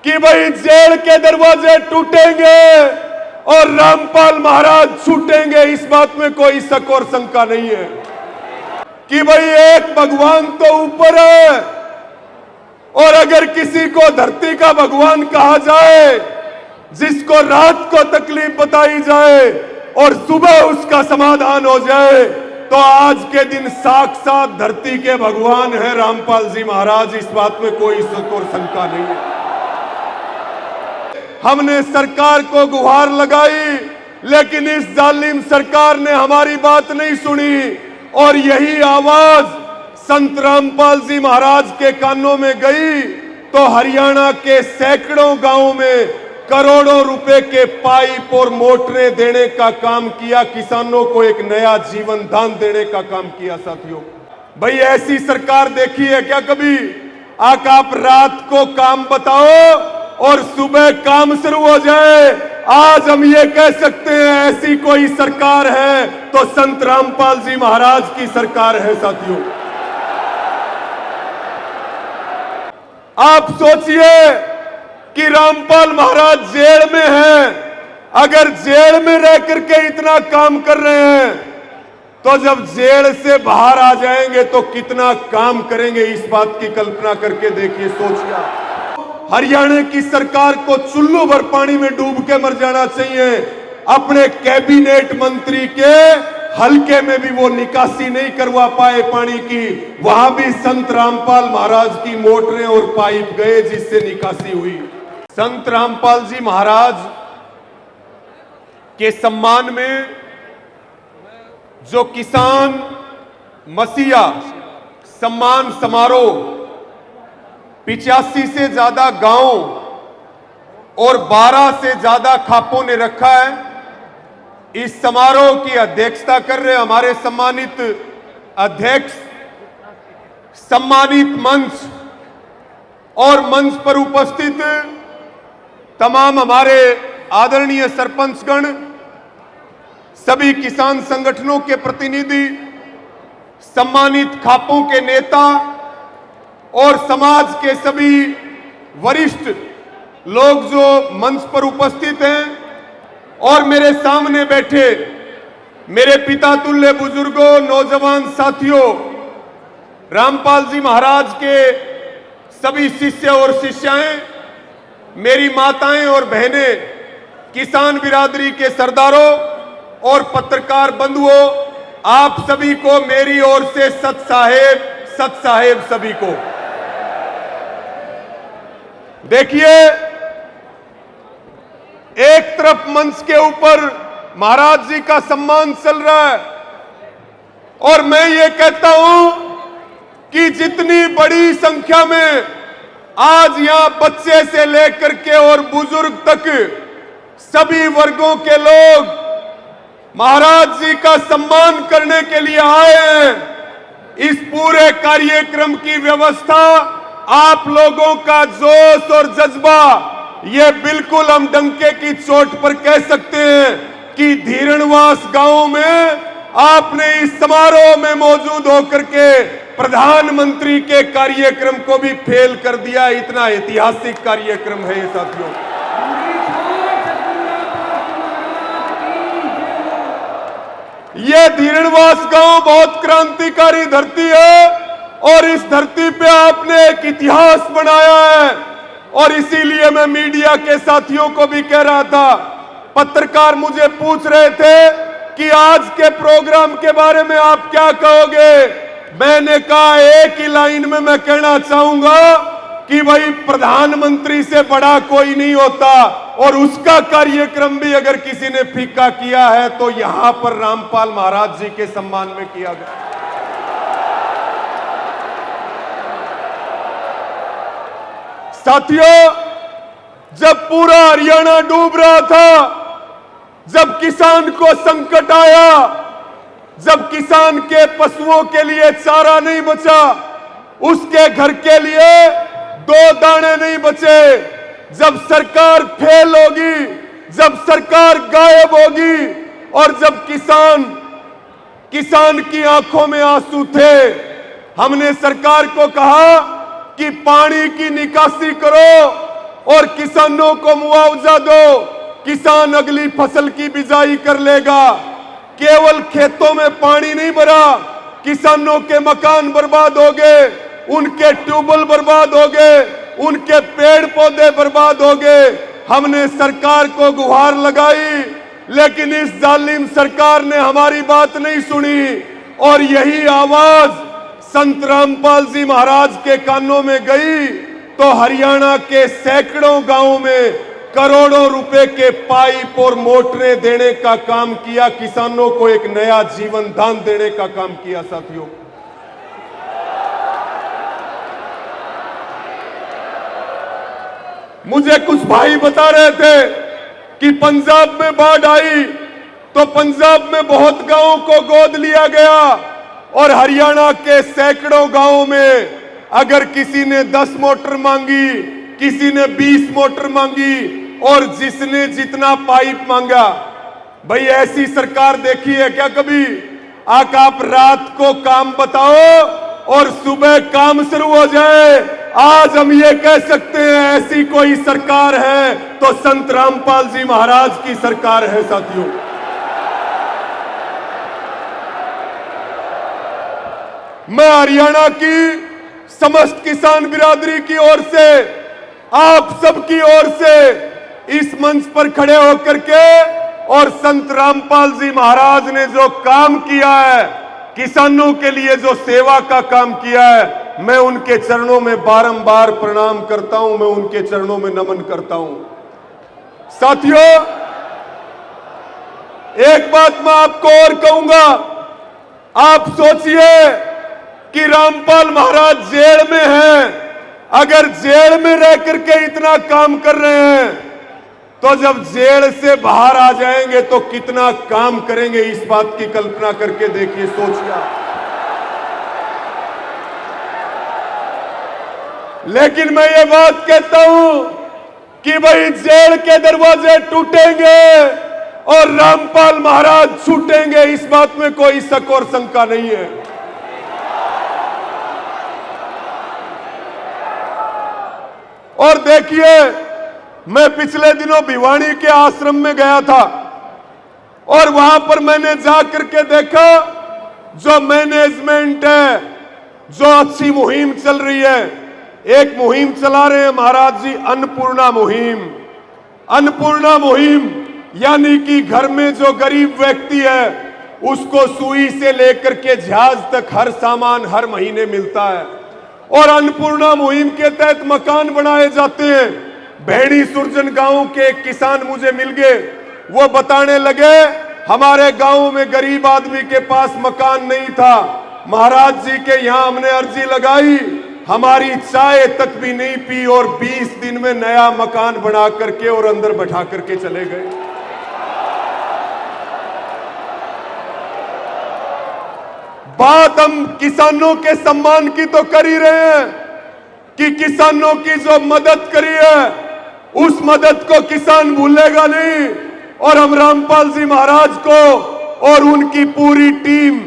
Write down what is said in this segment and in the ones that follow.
कि भाई जेल के दरवाजे टूटेंगे और रामपाल महाराज छूटेंगे, इस बात में कोई शक और शंका नहीं है कि भाई एक भगवान तो ऊपर है, और अगर किसी को धरती का भगवान कहा जाए, जिसको रात को तकलीफ बताई जाए और सुबह उसका समाधान हो जाए, तो आज के दिन साक्षात धरती के भगवान है रामपाल जी महाराज, इस बात में कोई शक और शंका नहीं है। हमने सरकार को गुहार लगाई, लेकिन इस जालिम सरकार ने हमारी बात नहीं सुनी, और यही आवाज संत रामपाल जी महाराज के कानों में गई तो हरियाणा के सैकड़ों गांवों में करोड़ों रुपए के पाइप और मोटरें देने का काम किया, किसानों को एक नया जीवन दान देने का काम किया। साथियों, भाई ऐसी सरकार देखी है क्या कभी? आप रात को काम बताओ और सुबह काम शुरू हो जाए। आज हम ये कह सकते हैं ऐसी कोई सरकार है तो संत रामपाल जी महाराज की सरकार है। साथियों, आप सोचिए कि रामपाल महाराज जेल में हैं, अगर जेल में रह करके इतना काम कर रहे हैं, तो जब जेल से बाहर आ जाएंगे तो कितना काम करेंगे, इस बात की कल्पना करके देखिए, सोचिए। हरियाणा की सरकार को चुल्लू भर पानी में डूब के मर जाना चाहिए। अपने कैबिनेट मंत्री के हल्के में भी वो निकासी नहीं करवा पाए पानी की, वहां भी संत रामपाल महाराज की मोटरें और पाइप गए जिससे निकासी हुई। संत रामपाल जी महाराज के सम्मान में जो किसान मसीहा सम्मान समारोह 85 से ज्यादा गांव और 12 से ज्यादा खापों ने रखा है, इस समारोह की अध्यक्षता कर रहे हमारे सम्मानित अध्यक्ष, सम्मानित मंच और मंच पर उपस्थित तमाम हमारे आदरणीय सरपंचगण, सभी किसान संगठनों के प्रतिनिधि, सम्मानित खापों के नेता और समाज के सभी वरिष्ठ लोग जो मंच पर उपस्थित हैं, और मेरे सामने बैठे मेरे पिता तुल्य बुजुर्गों, नौजवान साथियों, रामपाल जी महाराज के सभी शिष्य और शिष्याएं, मेरी माताएं और बहनें, किसान बिरादरी के सरदारों और पत्रकार बंधुओं, आप सभी को मेरी ओर से सत साहेब सभी को। देखिए, एक तरफ मंच के ऊपर महाराज जी का सम्मान चल रहा है, और मैं ये कहता हूं कि जितनी बड़ी संख्या में आज यहां बच्चे से लेकर के और बुजुर्ग तक सभी वर्गों के लोग महाराज जी का सम्मान करने के लिए आए हैं, इस पूरे कार्यक्रम की व्यवस्था, आप लोगों का जोश और जज्बा, ये बिल्कुल हम डंके की चोट पर कह सकते हैं कि धीरणवास गांव में आपने इस समारोह में मौजूद होकर के प्रधानमंत्री के कार्यक्रम को भी फेल कर दिया। इतना ऐतिहासिक कार्यक्रम है ये। साथियों, ये धीरणवास गांव बहुत क्रांतिकारी धरती है, और इस धरती पे आपने एक इतिहास बनाया है, और इसीलिए मैं मीडिया के साथियों को भी कह रहा था, पत्रकार मुझे पूछ रहे थे कि आज के प्रोग्राम के बारे में आप क्या कहोगे। मैंने कहा एक ही लाइन में मैं कहना चाहूंगा कि भाई प्रधानमंत्री से बड़ा कोई नहीं होता, और उसका कार्यक्रम भी अगर किसी ने फीका किया है तो यहां पर रामपाल महाराज जी के सम्मान में किया गया। साथियों, जब पूरा हरियाणा डूब रहा था, जब किसान को संकट आया, जब किसान के पशुओं के लिए चारा नहीं बचा, उसके घर के लिए 2 दाने नहीं बचे, जब सरकार फेल होगी, जब सरकार गायब होगी, और जब किसान की आंखों में आंसू थे, हमने सरकार को कहा कि पानी की निकासी करो, और किसानों को मुआवजा दो। किसान अगली फसल की बिजाई कर लेगा। केवल खेतों में पानी नहीं भरा, किसानों के मकान बर्बाद हो गए, उनके ट्यूबवेल बर्बाद हो गए, उनके पेड़ पौधे बर्बाद हो गए। हमने सरकार को गुहार लगाई, लेकिन इस जालिम सरकार ने हमारी बात नहीं सुनी। और यही आवाज संत रामपाल जी महाराज के कानों में गई तो हरियाणा के सैकड़ों गांवों में करोड़ों रुपए के पाइप और मोटरें देने का काम किया, किसानों को एक नया जीवन दान देने का काम किया। साथियों, मुझे कुछ भाई बता रहे थे कि पंजाब में बाढ़ आई तो पंजाब में बहुत गांवों को गोद लिया गया और हरियाणा के सैकड़ों गांवों में अगर किसी ने 10 मोटर मांगी, किसी ने 20 मोटर मांगी और जिसने जितना पाइप मांगा। भाई ऐसी सरकार देखी है क्या कभी? आप रात को काम बताओ और सुबह काम शुरू हो जाए। आज हम ये कह सकते हैं ऐसी कोई सरकार है तो संत रामपाल जी महाराज की सरकार है। साथियों, मैं हरियाणा की समस्त किसान बिरादरी की ओर से, आप सबकी ओर से इस मंच पर खड़े होकर के और संत रामपाल जी महाराज ने जो काम किया है, किसानों के लिए जो सेवा का काम किया है, मैं उनके चरणों में बारंबार प्रणाम करता हूं, मैं उनके चरणों में नमन करता हूं। साथियों, एक बात मैं आपको और कहूंगा, आप सोचिए कि रामपाल महाराज जेल में हैं। अगर जेल में रह करके इतना काम कर रहे हैं तो जब जेल से बाहर आ जाएंगे तो कितना काम करेंगे, इस बात की कल्पना करके देखिए, सोचिए। लेकिन मैं ये बात कहता हूं कि भाई जेल के दरवाजे टूटेंगे और रामपाल महाराज छूटेंगे, इस बात में कोई शक और शंका नहीं है। और देखिए, मैं पिछले दिनों भिवानी के आश्रम में गया था और वहां पर मैंने जाकर के देखा जो मैनेजमेंट है, जो अच्छी मुहिम चल रही है। एक मुहिम चला रहे हैं महाराज जी, अन्नपूर्णा मुहिम। अन्नपूर्णा मुहिम यानी कि घर में जो गरीब व्यक्ति है उसको सुई से लेकर के जहाज तक हर सामान हर महीने मिलता है। और अन्नपूर्णा मुहिम के तहत मकान बनाए जाते हैं। भेड़ी सुरजन गांव के एक किसान मुझे मिल गए, वो बताने लगे हमारे गांव में गरीब आदमी के पास मकान नहीं था, महाराज जी के यहां हमने अर्जी लगाई, हमारी चाय तक भी नहीं पी और 20 दिन में नया मकान बना करके और अंदर बैठा करके चले गए। बात हम किसानों के सम्मान की तो कर ही रहे हैं कि किसानों की जो मदद करी है उस मदद को किसान भूलेगा नहीं। और हम रामपाल जी महाराज को और उनकी पूरी टीम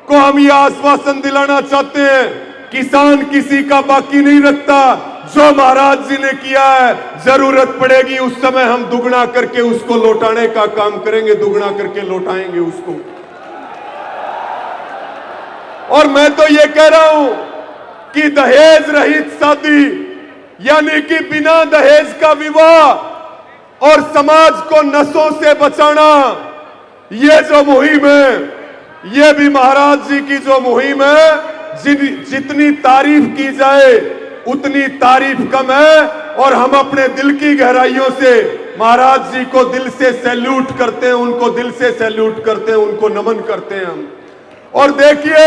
को हम ये आश्वासन दिलाना चाहते हैं, किसान किसी का बाकी नहीं रखता। जो महाराज जी ने किया है, जरूरत पड़ेगी उस समय हम दुगना करके उसको लौटाने का काम करेंगे, दुगना करके लौटाएंगे उसको। और मैं तो ये कह रहा हूं कि दहेज रहित शादी यानी कि बिना दहेज का विवाह और समाज को नशों से बचाना, ये जो मुहिम है, ये भी महाराज जी की जो मुहिम है, जितनी तारीफ की जाए उतनी तारीफ कम है। और हम अपने दिल की गहराइयों से महाराज जी को दिल से सैल्यूट करते हैं, उनको दिल से सैल्यूट करते हैं, उनको नमन करते हैं हम। और देखिए,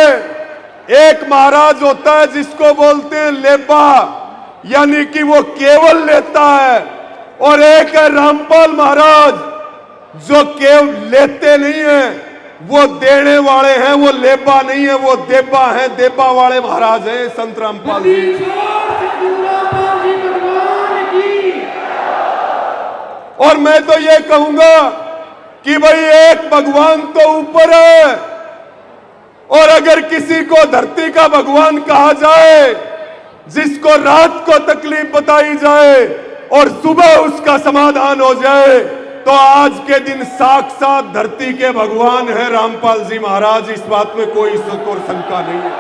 एक महाराज होता है जिसको बोलते हैं लेबा, यानी कि वो केवल लेता है, और एक है रामपाल महाराज जो केवल लेते नहीं है, वो देने वाले हैं, वो लेबा नहीं है, वो देबा है, देबा वाले महाराज हैं संत रामपाल जी। और मैं तो ये कहूंगा कि भाई एक भगवान तो ऊपर है, और अगर किसी को धरती का भगवान कहा जाए, जिसको रात को तकलीफ बताई जाए, और सुबह उसका समाधान हो जाए, तो आज के दिन साक्षात धरती के भगवान है रामपाल जी महाराज। इस बात में कोई शक और शंका नहीं है।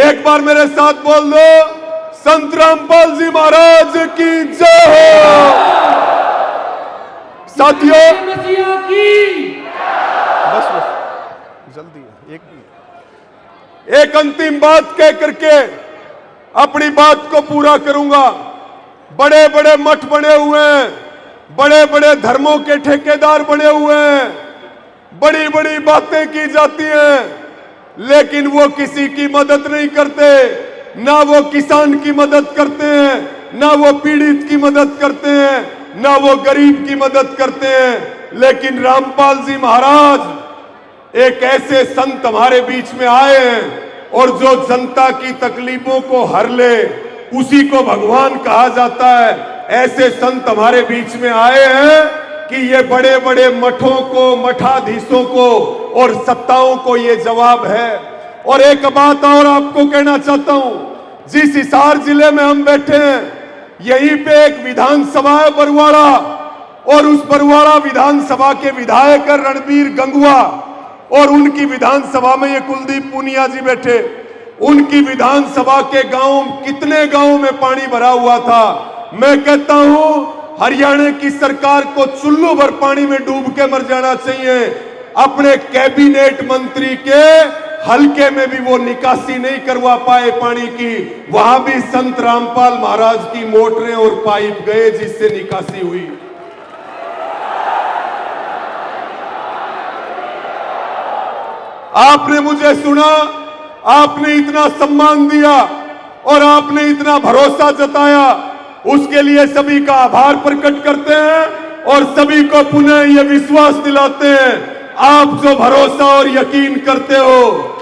एक बार मेरे साथ बोल दो, संत रामपाल जी महाराज की जय हो। साथियों, बस जल्दी एक अंतिम बात कह करके अपनी बात को पूरा करूंगा। बड़े बड़े मठ बने हुए हैं, बड़े बड़े धर्मों के ठेकेदार बने हुए हैं, बड़ी बड़ी बातें की जाती हैं, लेकिन वो किसी की मदद नहीं करते। ना वो किसान की मदद करते हैं, ना वो पीड़ित की मदद करते हैं, ना वो गरीब की मदद करते हैं। लेकिन रामपाल जी महाराज एक ऐसे संत हमारे बीच में आए हैं, और जो जनता की तकलीफों को हर ले उसी को भगवान कहा जाता है। ऐसे संत हमारे बीच में आए हैं कि ये बड़े बड़े मठों को, मठाधीशों को और सत्ताओं को ये जवाब है। और एक बात और आपको कहना चाहता हूं, जिस हिसार जिले में हम बैठे हैं, यहीं पे एक विधानसभा है बरवाड़ा, और उस बरवाड़ा विधानसभा के विधायक है रणबीर गंगवा, और उनकी विधानसभा में ये कुलदीप पूनिया जी बैठे। उनकी विधानसभा के गांव, कितने गांवों में पानी भरा हुआ था। मैं कहता हूं हरियाणा की सरकार को चुल्लू भर पानी में डूब के मर जाना चाहिए। अपने कैबिनेट मंत्री के हल्के में भी वो निकासी नहीं करवा पाए पानी की, वहां भी संत रामपाल महाराज की मोटरें और पाइप गए जिससे निकासी हुई। आपने मुझे सुना, आपने इतना सम्मान दिया और आपने इतना भरोसा जताया, उसके लिए सभी का आभार प्रकट करते हैं और सभी को पुनः यह विश्वास दिलाते हैं, आप जो भरोसा और यकीन करते हो,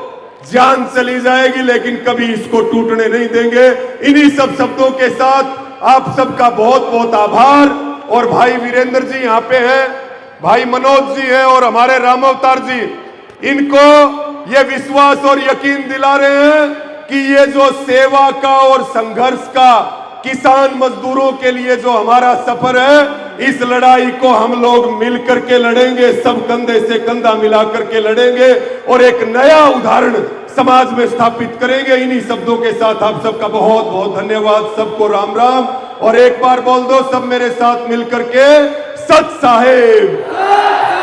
जान चली जाएगी लेकिन कभी इसको टूटने नहीं देंगे। इन्हीं सब शब्दों के साथ आप सबका बहुत बहुत आभार। और भाई वीरेंद्र जी यहाँ पे हैं, भाई मनोज जी हैं और हमारे राम अवतार जी, इनको ये विश्वास और यकीन दिला रहे हैं कि ये जो सेवा का और संघर्ष का, किसान मजदूरों के लिए जो हमारा सफर है, इस लड़ाई को हम लोग मिलकर के लड़ेंगे, सब कंधे से कंधा मिलाकर के लड़ेंगे और एक नया उदाहरण समाज में स्थापित करेंगे। इन्हीं शब्दों के साथ आप सबका बहुत बहुत धन्यवाद। सबको राम राम। और एक बार बोल दो सब मेरे साथ मिलकर के, सत साहेब।